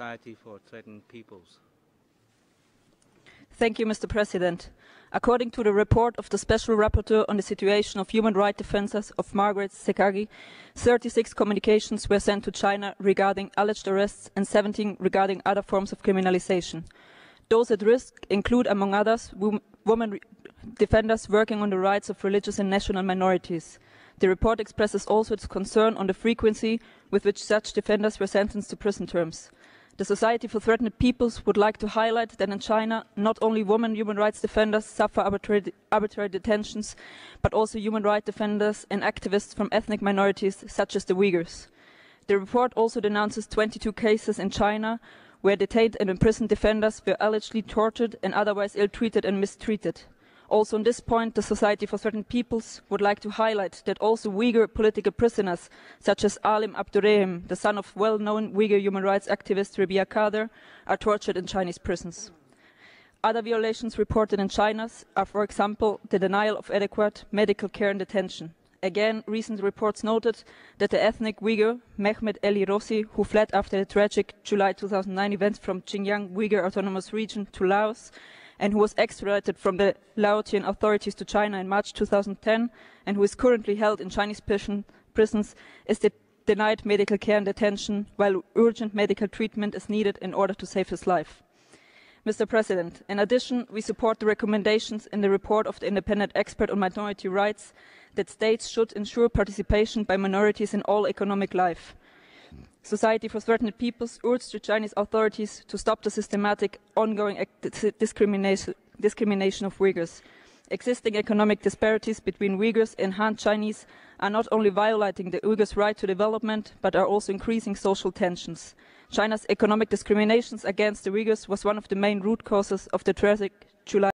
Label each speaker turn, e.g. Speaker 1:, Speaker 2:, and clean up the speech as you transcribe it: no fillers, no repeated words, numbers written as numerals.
Speaker 1: Society for Threatened Peoples.
Speaker 2: Thank you, Mr. President. According to the report of the Special Rapporteur on the situation of human rights defenders of Margaret Sekagi, 36 communications were sent to China regarding alleged arrests and 17 regarding other forms of criminalization. Those at risk include, among others, women defenders working on the rights of religious and national minorities. The report expresses also its concern on the frequency with which such defenders were sentenced to prison terms. The Society for Threatened Peoples would like to highlight that in China, not only women human rights defenders suffer arbitrary detentions, but also human rights defenders and activists from ethnic minorities such as the Uyghurs. The report also denounces 22 cases in China where detained and imprisoned defenders were allegedly tortured and otherwise ill-treated and mistreated. Also on this point, the Society for Threatened Peoples would like to highlight that also Uyghur political prisoners, such as Alim Abdurrahim, the son of well-known Uyghur human rights activist Rabia Kader, are tortured in Chinese prisons. Other violations reported in China are, for example, the denial of adequate medical care in detention. Again, recent reports noted that the ethnic Uyghur, Mehmet Ali Rossi, who fled after the tragic July 2009 events from Xinjiang Uyghur Autonomous Region to Laos, and who was extradited from the Laotian authorities to China in March 2010, and who is currently held in Chinese prisons, is denied medical care and detention, while urgent medical treatment is needed in order to save his life. Mr. President, in addition, we support the recommendations in the report of the independent expert on minority rights that states should ensure participation by minorities in all economic life. Society for Threatened Peoples urged the Chinese authorities to stop the systematic, ongoing discrimination of Uyghurs. Existing economic disparities between Uyghurs and Han Chinese are not only violating the Uyghurs' right to development, but are also increasing social tensions. China's economic discriminations against the Uyghurs was one of the main root causes of the tragic July